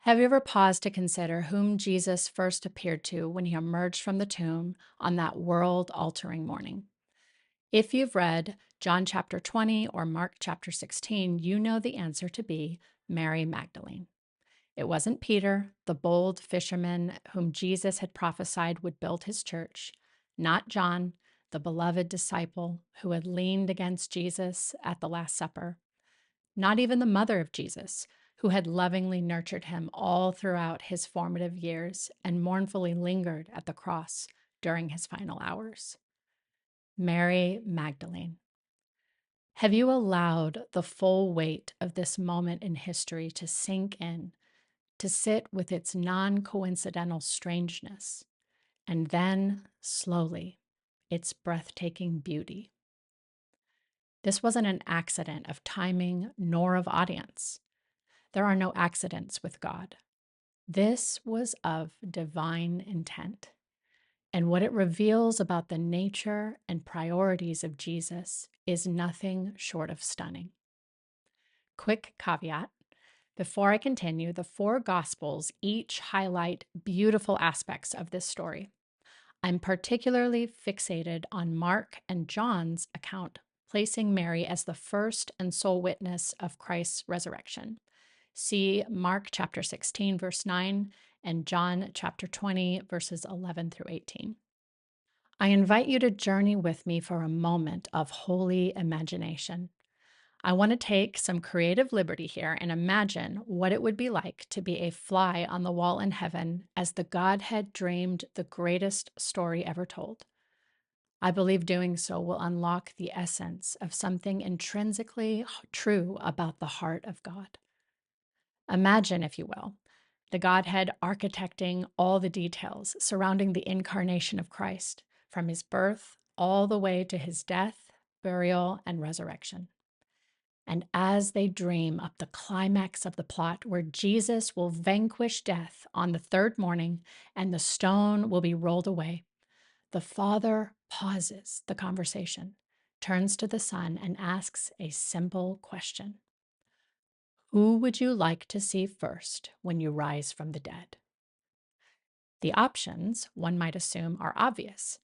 Have you ever paused to consider whom Jesus first appeared to when he emerged from the tomb on that world altering morning? If you've read John chapter 20 or Mark chapter 16, you know the answer to be Mary Magdalene. It wasn't Peter, the bold fisherman whom Jesus had prophesied would build his church, not John, the beloved disciple who had leaned against Jesus at the Last Supper, not even the mother of Jesus, who had lovingly nurtured him all throughout his formative years and mournfully lingered at the cross during his final hours. Mary Magdalene. Have you allowed the full weight of this moment in history to sink in, to sit with its non coincidental strangeness, and then, slowly, its breathtaking beauty? This wasn't an accident of timing nor of audience. There are no accidents with God. This was of divine intent. And what it reveals about the nature and priorities of Jesus is nothing short of stunning. Quick caveat. Before I continue, the four Gospels each highlight beautiful aspects of this story. I'm particularly fixated on Mark and John's account, placing Mary as the first and sole witness of Christ's resurrection. See Mark chapter 16, verse 9, and John chapter 20, verses 11 through 18. I invite you to journey with me for a moment of holy imagination. I want to take some creative liberty here and imagine what it would be like to be a fly on the wall in heaven as the Godhead dreamed the greatest story ever told. I believe doing so will unlock the essence of something intrinsically true about the heart of God. Imagine, if you will, the Godhead architecting all the details surrounding the incarnation of Christ, from his birth all the way to his death, burial, and resurrection. And as they dream up the climax of the plot where Jesus will vanquish death on the third morning and the stone will be rolled away, the Father pauses the conversation, turns to the Son, and asks a simple question. Who would you like to see first when you rise from the dead? The options, one might assume, are obvious.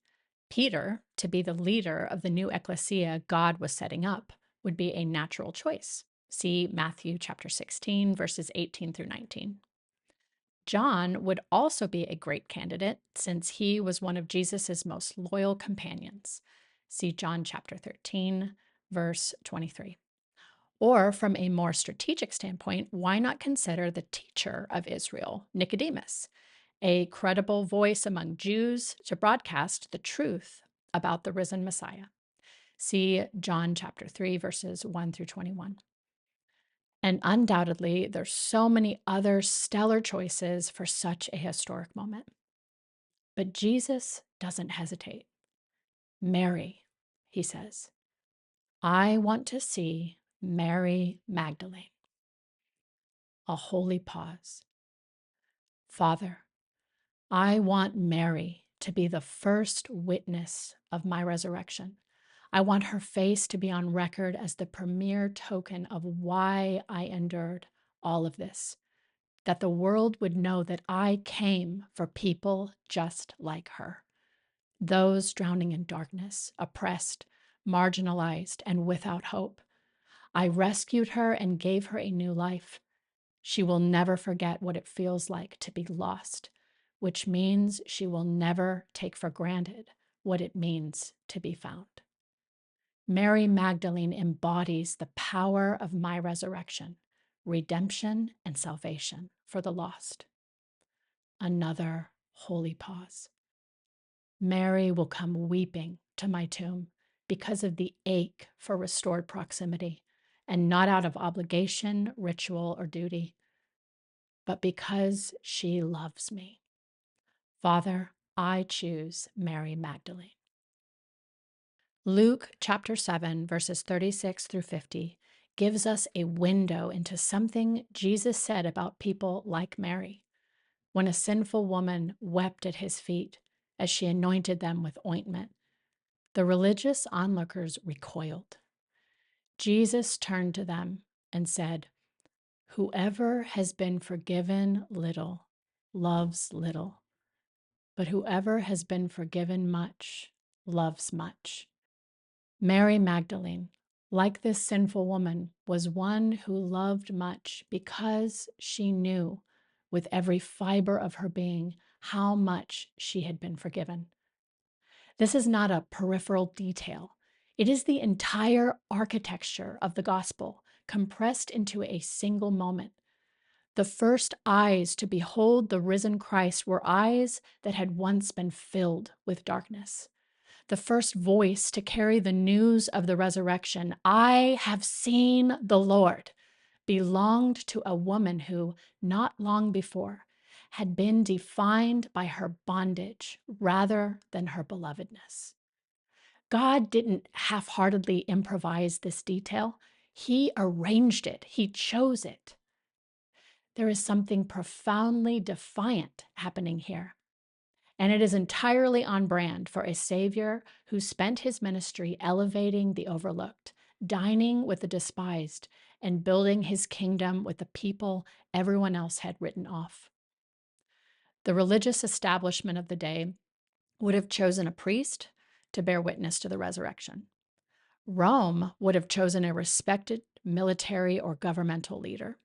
Peter, to be the leader of the new ecclesia God was setting up, would be a natural choice. See Matthew chapter 16, verses 18 through 19. John would also be a great candidate since he was one of Jesus's most loyal companions. See John chapter 13, verse 23. Or from a more strategic standpoint, why not consider the teacher of Israel, Nicodemus, a credible voice among Jews to broadcast the truth about the risen Messiah? See John chapter 3, verses 1 through 21. And undoubtedly, there's so many other stellar choices for such a historic moment. But Jesus doesn't hesitate. Mary, he says, I want to see Mary Magdalene. A holy pause. Father, I want Mary to be the first witness of my resurrection. I want her face to be on record as the premier token of why I endured all of this, that the world would know that I came for people just like her, those drowning in darkness, oppressed, marginalized, and without hope. I rescued her and gave her a new life. She will never forget what it feels like to be lost, which means she will never take for granted what it means to be found. Mary Magdalene embodies the power of my resurrection, redemption, and salvation for the lost. Another holy pause. Mary will come weeping to my tomb because of the ache for restored proximity, and not out of obligation, ritual, or duty, but because she loves me. Father, I choose Mary Magdalene. Luke chapter 7, verses 36 through 50 gives us a window into something Jesus said about people like Mary. When a sinful woman wept at his feet as she anointed them with ointment, the religious onlookers recoiled. Jesus turned to them and said, Whoever has been forgiven little loves little, but whoever has been forgiven much loves much. Mary Magdalene, like this sinful woman, was one who loved much because she knew with every fiber of her being how much she had been forgiven. This is not a peripheral detail. It is the entire architecture of the gospel compressed into a single moment. The first eyes to behold the risen Christ were eyes that had once been filled with darkness. The first voice to carry the news of the resurrection, "I have seen the Lord," belonged to a woman who, not long before, had been defined by her bondage rather than her belovedness. God didn't half heartedly improvise this detail, He arranged it, He chose it. There is something profoundly defiant happening here. And it is entirely on brand for a Savior who spent his ministry elevating the overlooked, dining with the despised, and building his kingdom with the people everyone else had written off. The religious establishment of the day would have chosen a priest to bear witness to the resurrection. Rome would have chosen a respected military or governmental leader.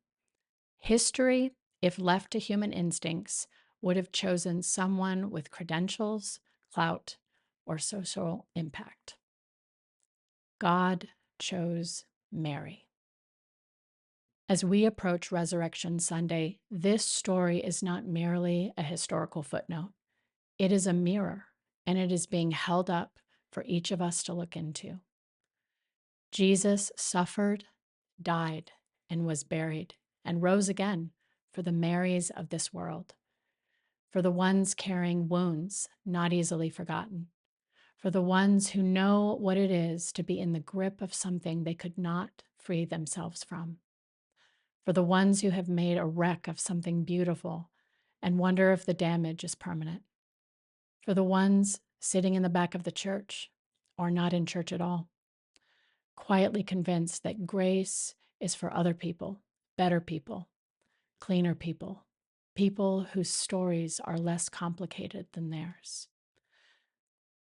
History, if left to human instincts, would have chosen someone with credentials, clout, or social impact. God chose Mary. As we approach Resurrection Sunday, this story is not merely a historical footnote. It is a mirror, and it is being held up for each of us to look into. Jesus suffered, died, and was buried, and rose again for the Marys of this world, for the ones carrying wounds not easily forgotten, for the ones who know what it is to be in the grip of something they could not free themselves from, for the ones who have made a wreck of something beautiful and wonder if the damage is permanent, for the ones sitting in the back of the church or not in church at all, quietly convinced that grace is for other people, better people, cleaner people, people whose stories are less complicated than theirs.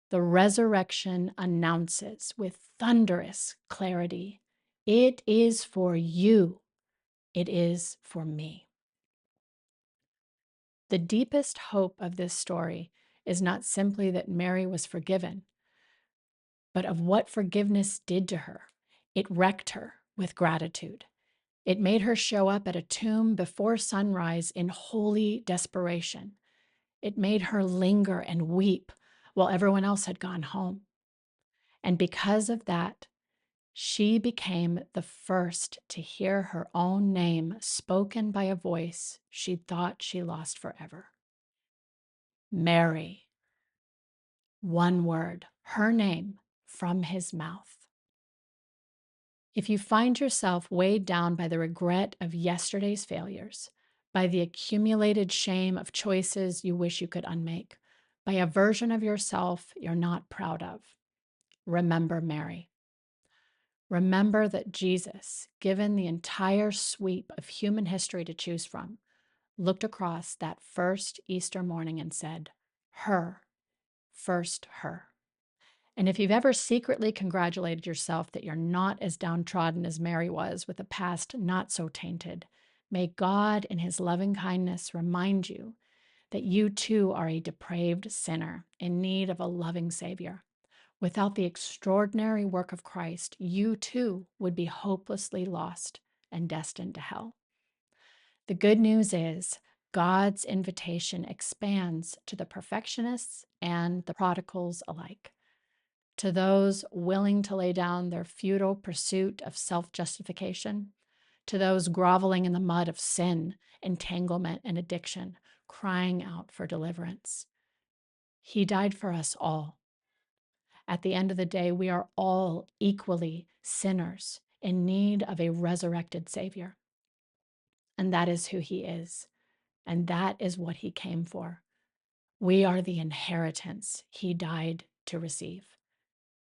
The resurrection announces with thunderous clarity, it is for you, it is for me. The deepest hope of this story is not simply that Mary was forgiven, but of what forgiveness did to her. It wrecked her with gratitude. It made her show up at a tomb before sunrise in holy desperation. It made her linger and weep while everyone else had gone home. And because of that, she became the first to hear her own name spoken by a voice she thought she lost forever. Mary. One word, her name, from his mouth. If you find yourself weighed down by the regret of yesterday's failures, by the accumulated shame of choices you wish you could unmake, by a version of yourself you're not proud of, remember Mary. Remember that Jesus, given the entire sweep of human history to choose from, looked across that first Easter morning and said, her, first her. And if you've ever secretly congratulated yourself that you're not as downtrodden as Mary was with a past not so tainted, may God in his loving kindness remind you that you too are a depraved sinner in need of a loving Savior. Without the extraordinary work of Christ, you too would be hopelessly lost and destined to hell. The good news is God's invitation expands to the perfectionists and the prodigals alike. To those willing to lay down their futile pursuit of self-justification, to those groveling in the mud of sin, entanglement, and addiction, crying out for deliverance. He died for us all. At the end of the day, we are all equally sinners in need of a resurrected Savior. And that is who he is. And that is what he came for. We are the inheritance he died to receive.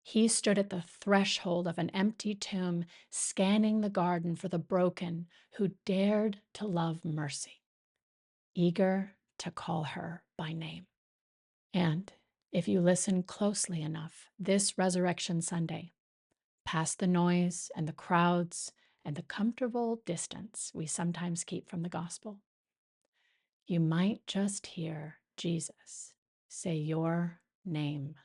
He stood at the threshold of an empty tomb, scanning the garden for the broken who dared to love mercy, eager to call her by name. And if you listen closely enough this Resurrection Sunday, past the noise and the crowds and the comfortable distance we sometimes keep from the gospel, you might just hear Jesus say your name